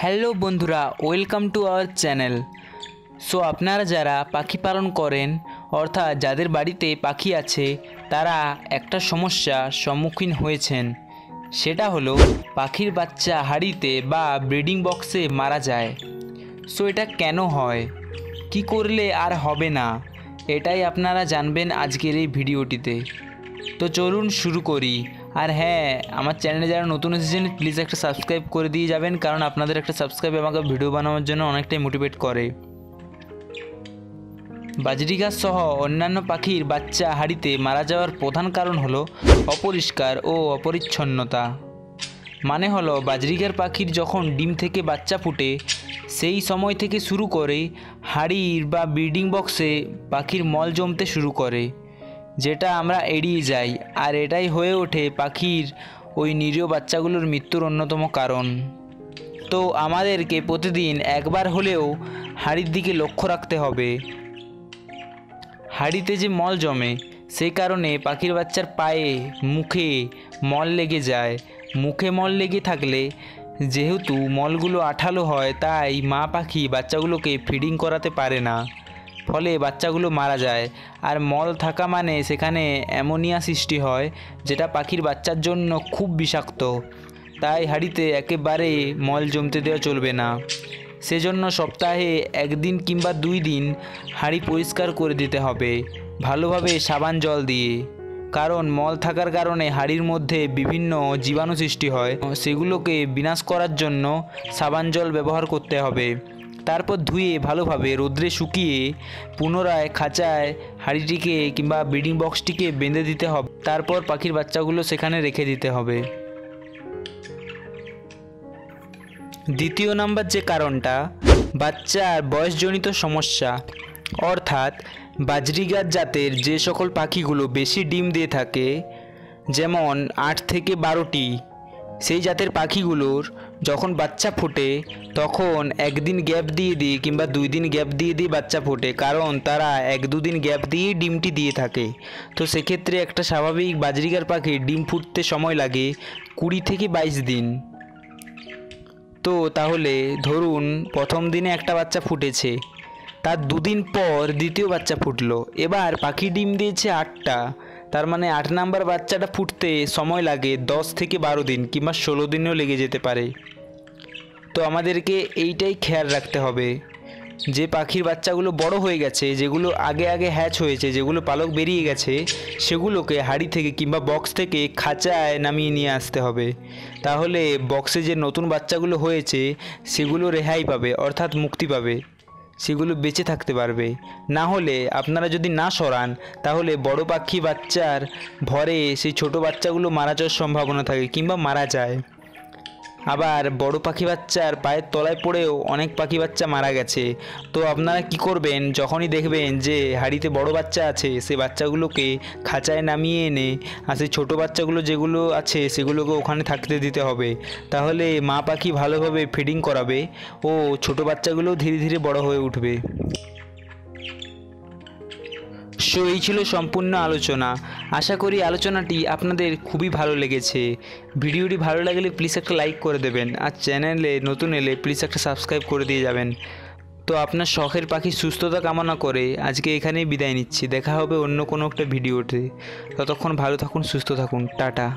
Hello বন্ধুরা, welcome to our channel. So আপনারা যারা পাখি পালন করেন, অর্থাৎ যাদের বাড়িতে পাখি আছে, তারা একটা সমস্যার সম্মুখীন হয়েছেন। সেটা হলো পাখির বাচ্চা হাঁড়িতে বা ব্রিডিং বক্সে মারা যায়। সো এটা কেন হয়, কি করলে আর হবে না, এটাই আপনারা জানবেন আজকের এই ভিডিওটিতে। তো চলুন শুরু করি। আর হ্যাঁ, আমার চ্যানেলে যারা নতুন এসেছেন প্লিজ একটা সাবস্ক্রাইব করে দিয়ে যাবেন, কারণ আপনাদের একটা সাবস্ক্রাইব আমাকে ভিডিও বানানোর জন্য অনেকটাই মোটিভেট করে। বাজরিগাছ সহ অন্যান্য পাখির বাচ্চা হাঁড়িতে মারা যাওয়ার প্রধান কারণ হলো অপরিষ্কার ও অপরিচ্ছন্নতা। মানে হলো বাজরিগার পাখির যখন ডিম থেকে বাচ্চা ফুটে সেই সময় থেকে শুরু করে হাঁড়ির বা ব্রিডিং বক্সে পাখির মল জমতে শুরু করে, যেটা আমরা এড়িয়ে যাই। আর এটাই হয়ে ওঠে পাখির ওই নিরীহ বাচ্চাগুলোর মৃত্যুর অন্যতম কারণ। তো আমাদেরকে প্রতিদিন একবার হলেও হাঁড়ির দিকে লক্ষ্য রাখতে হবে। হাঁড়িতে যে মল জমে সেই কারণে পাখির বাচ্চার পায়ে, মুখে মল লেগে যায়। মুখে মল লেগে থাকলে যেহেতু মলগুলো আঠালো হয়, তাই মা পাখি বাচ্চাগুলোকে ফিডিং করাতে পারে না, ফলে বাচ্চাগুলো মারা যায়। আর মল থাকা মানে সেখানে অ্যামোনিয়া সৃষ্টি হয়, যেটা পাখির বাচ্চার জন্য খুব বিষাক্ত। তাই হাঁড়িতে একেবারে মল জমতে দেওয়া চলবে না। সেজন্য সপ্তাহে 1 দিন কিংবা 2 দিন হাঁড়ি পরিষ্কার করে দিতে হবে ভালোভাবে সাবান জল দিয়ে। কারণ মল থাকার কারণে হাঁড়ির মধ্যে বিভিন্ন জীবাণু সৃষ্টি হয়, সেগুলোকে বিনাশ করার জন্য সাবান জল ব্যবহার করতে হবে। তারপর ধুয়ে ভালোভাবে রোদ্রে শুকিয়ে পুনরায় খাঁচায় হাঁড়িটিকে কিংবা ব্রিডিং বক্সটিকে বেঁধে দিতে হবে। তারপর পাখির বাচ্চাগুলো সেখানে রেখে দিতে হবে। দ্বিতীয় নাম্বার যে কারণটা, বাচ্চার বয়সজনিত সমস্যা। অর্থাৎ বাজরিগাছ জাতের যে সকল পাখিগুলো বেশি ডিম দিয়ে থাকে, যেমন 8 থেকে 12টি, সেই জাতের পাখিগুলোর যখন বাচ্চা ফোটে তখন 1 দিন গ্যাপ দিয়ে কিংবা 2 দিন গ্যাপ দিয়ে বাচ্চা ফোটে, কারণ তারা 1-2 দিন গ্যাপ দিয়ে ডিমটি দিয়ে থাকে। তো সেক্ষেত্রে একটা স্বাভাবিক বাজরিগার পাখির ডিম ফুটতে সময় লাগে 20 থেকে 22 দিন। তো তাহলে ধরুন প্রথম দিনে একটা বাচ্চা ফুটেছে, তার 2 দিন পর দ্বিতীয় বাচ্চা ফুটলো। এবার পাখি ডিম দিয়েছে 8টা, তার মানে 8 নাম্বার বাচ্চাটা ফুটতে সময় লাগে 10 থেকে 12 দিন কিংবা 16 দিনও লেগে যেতে পারে। তো আমাদেরকে এইটাই খেয়াল রাখতে হবে যে পাখির বাচ্চাগুলো বড় হয়ে গেছে, যেগুলো আগে হ্যাচ হয়েছে, যেগুলো পালক বেরিয়ে গেছে, সেগুলোকে হাঁড়ি থেকে কিংবা বক্স থেকে খাঁচায় নামিয়ে নিয়ে আসতে হবে। তাহলে বক্সে যে নতুন বাচ্চাগুলো হয়েছে সেগুলো রেহাই পাবে, অর্থাৎ মুক্তি পাবে, সেগুলো বেঁচে থাকতে পারবে। না হলে আপনারা যদি না সরান, তাহলে বড় পাখি বাচ্চার ভরে সেই ছোট বাচ্চাগুলো মারা যাওয়ার সম্ভাবনা থাকে কিংবা মারা যায়। আবার বড় পাখি বাচ্চার পায়ের তলায় পড়েও অনেক পাখি বাচ্চা মারা গেছে। তো আপনারা কি করবেন, যখনই দেখবেন যে হাঁড়িতে বড় বাচ্চা আছে, সেই বাচ্চাগুলোকে খাঁচায় নামিয়ে এনে আর সেই ছোটো বাচ্চাগুলো যেগুলো আছে সেগুলোকে ওখানে থাকতে দিতে হবে। তাহলে মা পাখি ভালোভাবে ফিডিং করাবে ও ছোটো বাচ্চাগুলোও ধীরে ধীরে বড় হয়ে উঠবে। সো এই ছিল সম্পূর্ণ আলোচনা। আশা করি আলোচনাটি আপনাদের খুবই ভালো লেগেছে। ভিডিওটি ভালো লাগলে প্লিজ একটা লাইক করে দেবেন, আর চ্যানেলে নতুন এলে প্লিজ একটা সাবস্ক্রাইব করে দিয়ে যাবেন। তো আপনার শখের পাখির সুস্থতা কামনা করে আজকে এখানেই বিদায় নিচ্ছি। দেখা হবে অন্য কোনো একটা ভিডিওতে। ততক্ষণ ভালো থাকুন, সুস্থ থাকুন, টাটা।